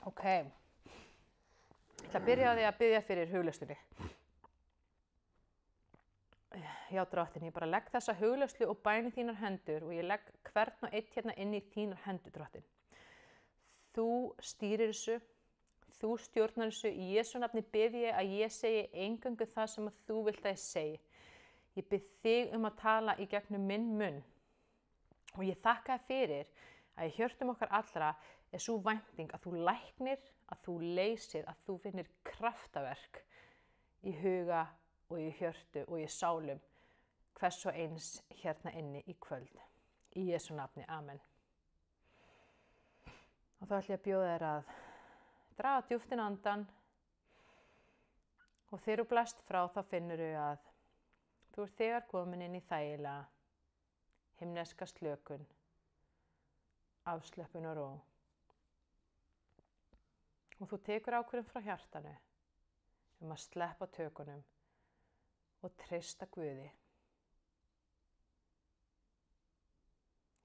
Ok, ég ætla að byrja á því að biðja fyrir hugleiðslunni. Já, Drottinn, ég bara legg þessa hugleiðslu og bæn í þínar hendur og ég legg hvern og einn hérna inn í þínar hendur, Drottinn. Þú stýrir þessu, þú stjórnar þessu, í Jesú nafni bið ég að ég segi eingöngu það sem að þú vilt að ég segi. Ég bið þig um að tala í gegnum minn munn og ég þakka þér fyrir að í hjörtum okkar allra er svo vænting að þú læknir, að þú leysir, að þú finnir kraftaverk í huga og í hjörtu og í sálum hvers og eins hérna inni í kvöld. Í Jesú nafni, amen. Og þá ætlum ég að bjóða þér að draga djúpt inn andann og þegar þú blæst frá þá finnur þú að þú ert þegar komin inn í þægilega, himneska slökun, afslöppun og ró. Og þú tekur ákvörðun frá hjartanu um að sleppa tökunum og treysta Guði.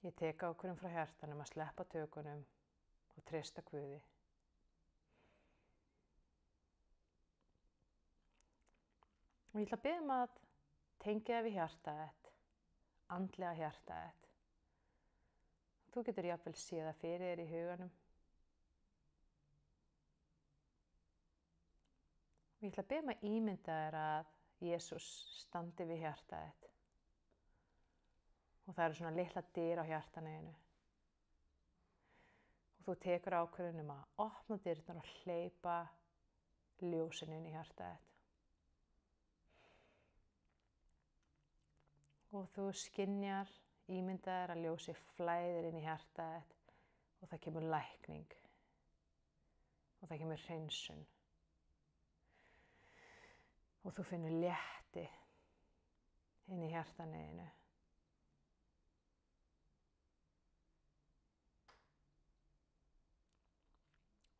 Ég tek ákvörðun frá hjartanu um að sleppa tökunum og treysta Guði. Og ég ætla að biðja að tengja þig við hjartað þitt, andlega hjartað þitt. Þú getur jafnvel séð það fyrir þér í huganum. Og ég ætla að biðja að ímynda þér að Jesús standi við hjartað þitt. Og það eru svona litla dyr á hjartanu. Og þú tekur ákvörðun um að opna dyrnar og hleypa ljósinu inn í hjartað þitt. Og þú skynjar, ímyndaðir að ljósi flæðir inn í hjartað þitt og það kemur lækning og það kemur hreinsun. Og þú finnur létti inn í hjartanu.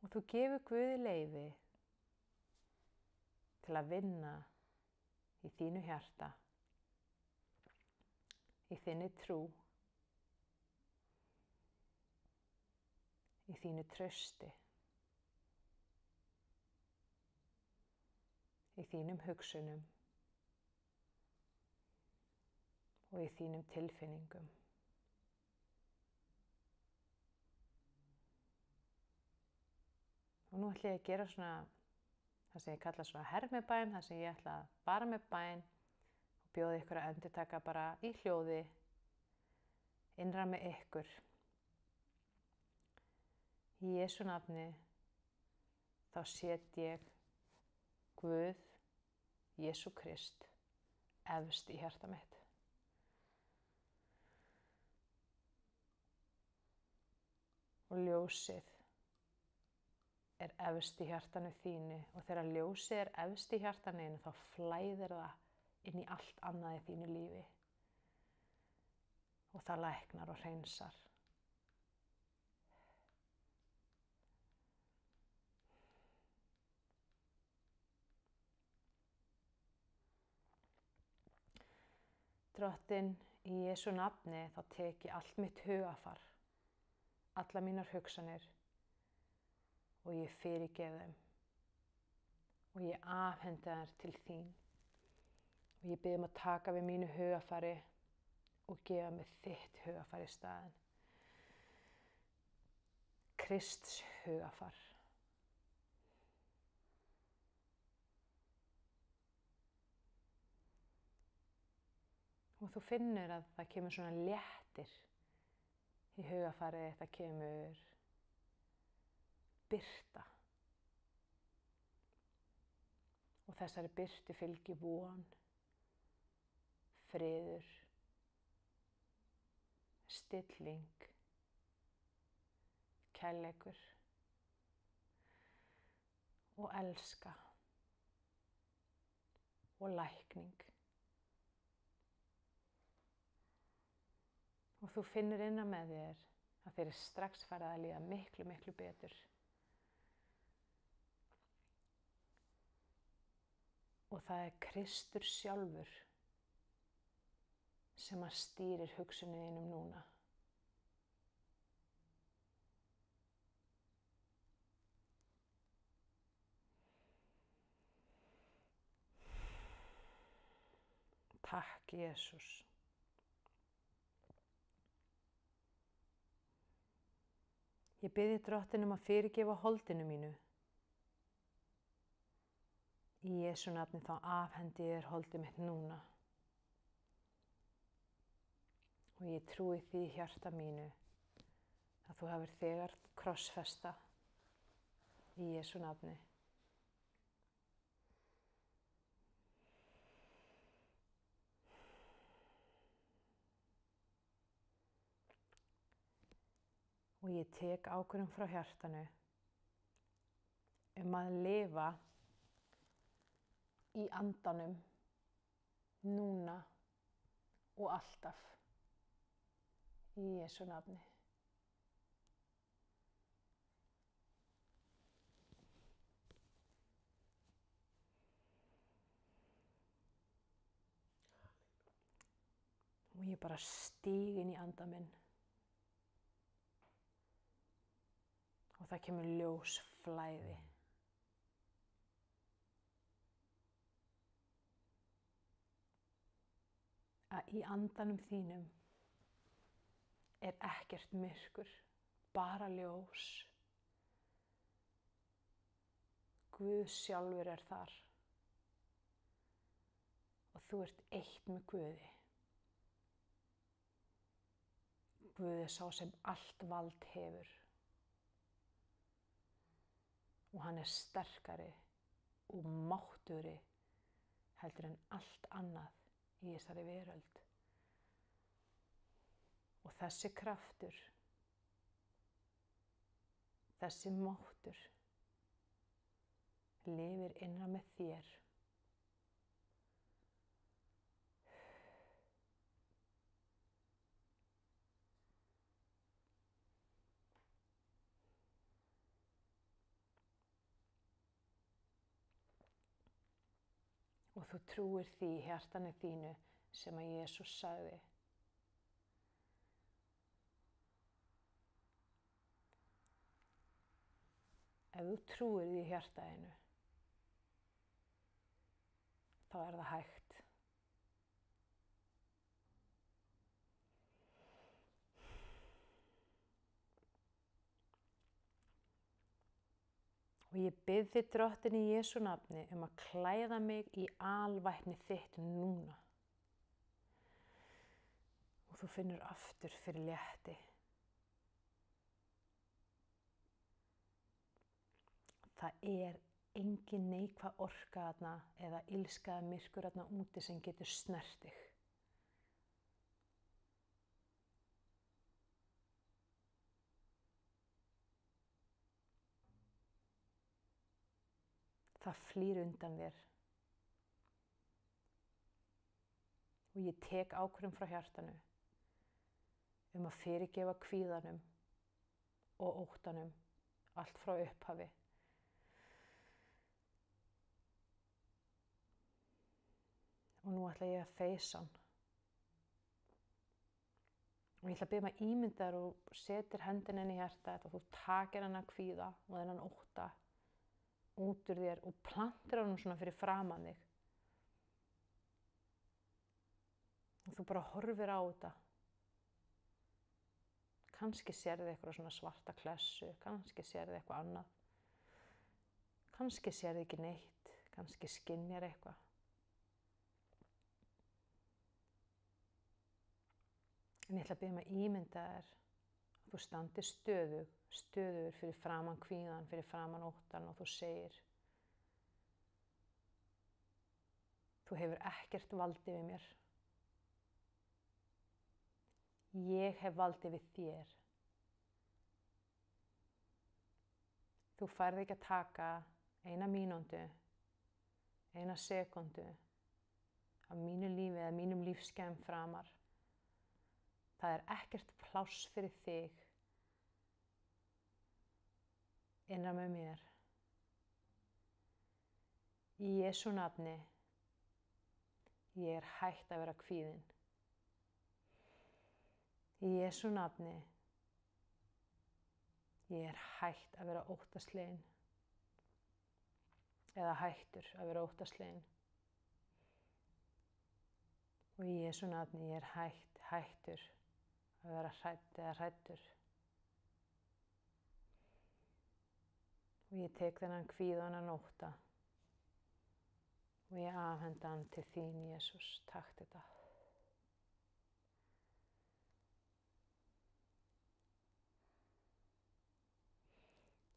Og þú gefur Guði leyfi til að vinna í þínu hjarta. Í þinni trú, í þínu trausti, í þínum hugsunum og í þínum tilfinningum. Og nú ætla ég að gera svona, það sem ég kalla svona hermibæn, það sem ég ætla að bara með bæn bjóða ykkur að endurtaka bara í hljóði, innra með ykkur. Í Jesú nafni þá set ég Guð, Jesú Krist, efst í hjarta mitt. Og ljósið er efst í hjartanu þínu og þegar ljósið er efst í hjartanu þá flæðir það inn í allt annað í þínu lífi og það læknar og hreinsar. Drottinn, í Jesú nafni þá tek ég allt mitt hugafar, alla mínar hugsanir og ég fyrirgef þeim og ég afhendi þær til þín. Og ég bið að taka við mínu hugafari og gefa mig þitt hugafar í staðinn. Krists hugafar. Og þú finnur að það kemur svona léttir í hugafarið, það kemur birta. Og þessari birtu fylgir von, friður, stilling, kærleikur og elska og lækning. Og þú finnur innan með þér að þér er strax farið að líða miklu, miklu betur. Og það er Kristur sjálfur sem að stýrir hugsuninum núna. Takk, Jesús. Ég bið þig, Drottinn, að fyrirgefa holdinu mínu. Í Jesú nafni þá afhendi ég þér holdið mitt núna. Og ég trúi því í hjarta mínu að þú hafir þegar krossfesta í Jesú nafni. Og ég tek ákvörðun frá hjartanu að lifa í andanum núna og alltaf í Jesú nafni. Og ég bara stíg inn í andan minn. Og það kemur ljósflæði. Að í andanum þínum er ekkert myrkur, bara ljós. Guð sjálfur er þar. Og þú ert eitt með Guði. Guð er sá sem allt vald hefur. Og hann er sterkari og máttugri heldur en allt annað í þessari veröld. Og þessi kraftur, þessi máttur lifir innra með þér. Og þú trúir því í hjartanu þínu sem að Jesús sagði. Ef þú trúir því í hjartanu, þá er það hægt. Og ég bið þig, Drottinn, í Jesú nafni að klæða mig í alvæpni þitt núna. Og þú finnur aftur fyrir létti. Það er engin neikvæð orka þarna eða illska eða myrkur þarna úti sem getur snert þig. Það flýr undan þér. Og ég tek ákvörðun frá hjartanu að fyrirgefa kvíðanum og óttanum allt frá upphafi. Og nú ætla ég að feysa hann. Og ég ætla að biðja að ímynda þér og setir hendina inn í hjartað og þú takir hann að kvíða og þennan ótta út úr þér og plantir hann svona fyrir framan þig. Og þú bara horfir á þetta. Kannski sérðu eitthvað svona svarta klessu, kannski sérðu eitthvað annað. Kannski sérðu ekki neitt, kannski skynjar eitthvað. En ég ætla að biðja að ímynda þér að þú standir stöðugur fyrir framan kvíðan, fyrir framan óttan og þú segir: Þú hefur ekkert vald yfir mér. Ég hef vald yfir þér. Þú færð ekki að taka eina mínútu, eina sekúndu af mínu lífi eða mínum lífsgæðum framar. Það er ekkert pláss fyrir þig innan með mér. Í Jesú nafni, ég er hætt að vera kvíðin. Í Jesú nafni, ég er hætt að vera óttaslegin. Eða hættur að vera óttaslegin. Og í Jesú nafni ég hættur að vera hrædd eða hræddur. Og ég tek þennan kvíða og þennan ótta og ég afhenda hann til þín, Jesús. Takk þetta.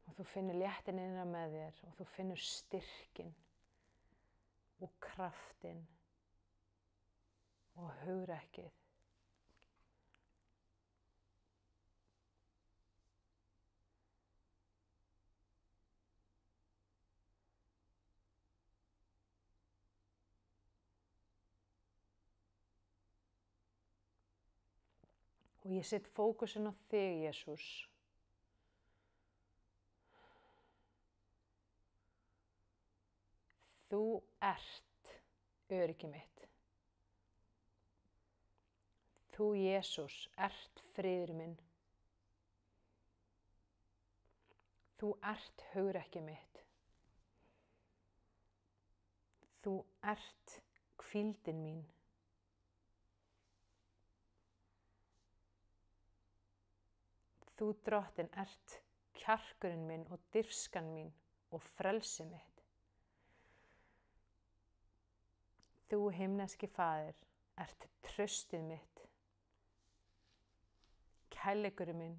Og þú finnur léttin innra með þér og þú finnur styrkin og kraftin og hugrekkið. Og ég set fókusinn á þig, Jesús. Þú ert öryggi mitt. Þú, Jesús, ert friður minn. Þú ert hugrekki mitt. Þú ert hvíldin mín. Þú, Drottinn, ert kjarkurinn minn og dirfskan mín og frelsi mitt. Þú, himneski Faðir, ert traustið mitt, kærleikurinn minn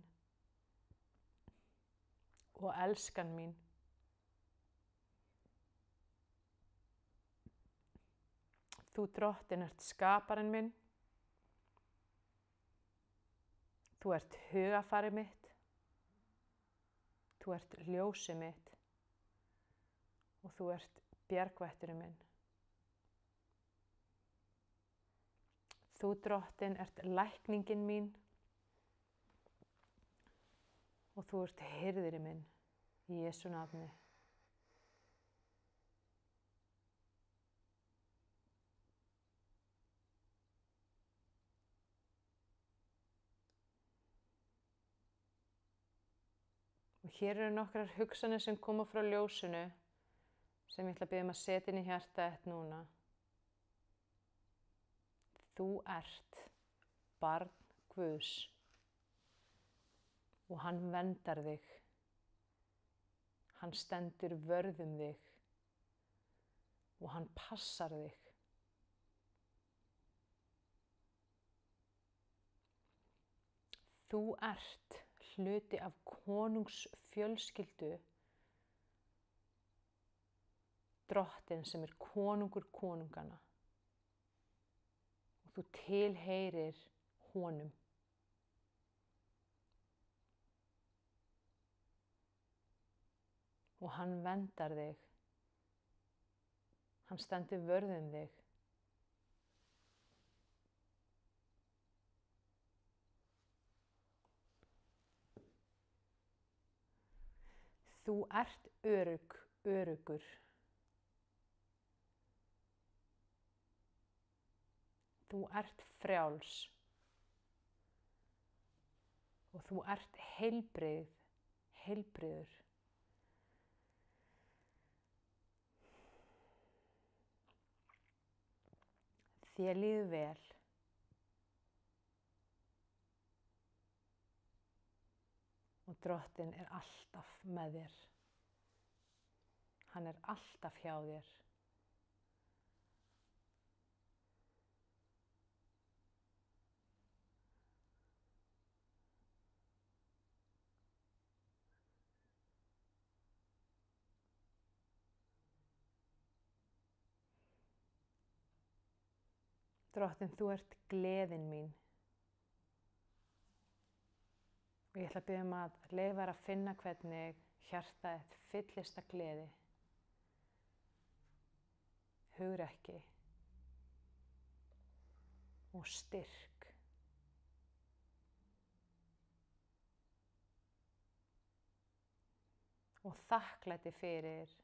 og elskan mín. Þú, Drottinn, ert skaparinn minn. Þú ert hugafarið mitt, þú ert ljósið mitt og þú ert bjargvætturinn minn. Þú, Drottinn, ert lækningin mín og þú ert hirðirinn minn í Jesú nafni. Og hér eru nokkrar hugsanir sem koma frá ljósinu sem ég ætla að biðja að setja inn í hjartað þitt núna. Þú ert barn Guðs og hann verndar þig. Hann stendur vörð um þig og hann passar þig. Þú ert hluti af konungsfjölskyldu Drottinn sem er konungur konungana og þú tilheyrir honum. Og hann verndar þig. Hann stendur vörð um þig. Þú ert öruggur. Þú ert frjáls og þú ert heilbrigður. Þér líður vel. Og Drottinn er alltaf með þér. Hann er alltaf hjá þér. Drottinn, þú ert gleðin mín. Og ég ætla að biðja að leyfa þér að finna hvernig hjartað þitt fyllist af gleði, hugrekki og styrk. Og þakklæti fyrir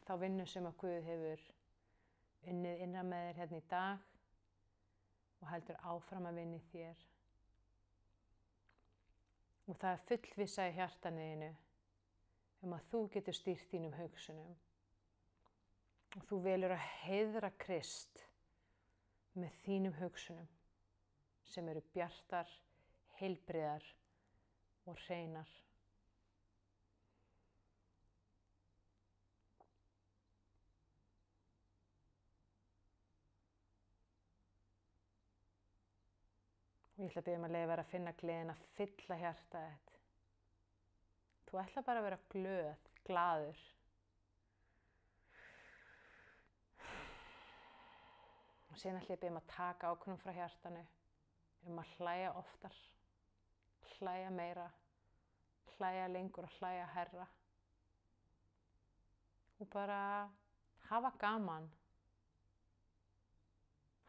þá vinnu sem að Guð hefur unnið innra með þér hérna í dag og heldur áfram að vinna í þér. Og það er fullvissa í hjartanu þínu að þú getur stýrt þínum hugsunum. Og þú velur að heiðra Krist með þínum hugsunum sem eru bjartar, heilbrigðar og hreinar. Og ég ætla að biðja að leyfa þér að finna gleðin að fylla hjartað þitt. Þú ætla bara að vera glaður. Og síðan ætla ég að biðja að taka ákvörðun frá hjartanu að hlæja oftar, hlæja meira, hlæja lengur og hlæja hærra. Og bara hafa gaman,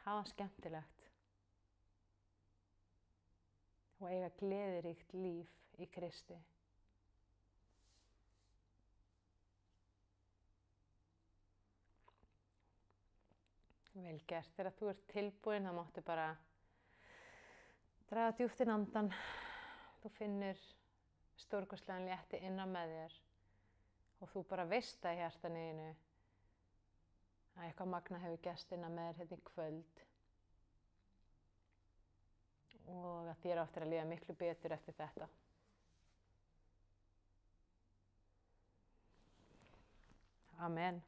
hafa skemmtilegt. Og eiga gleðiríkt líf í Kristi. Vel gert. Þegar þú ert tilbúin, þá máttu bara draga djúpt inn andann. Þú finnur stórkostlegan létti innan með þér og þú bara veist það í hjartanu þínu að eitthvað magna hefur gerst innan með þér hérna í kvöld. Og að þér áttir að líða miklu betur eftir þetta. Amen.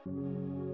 Thank you.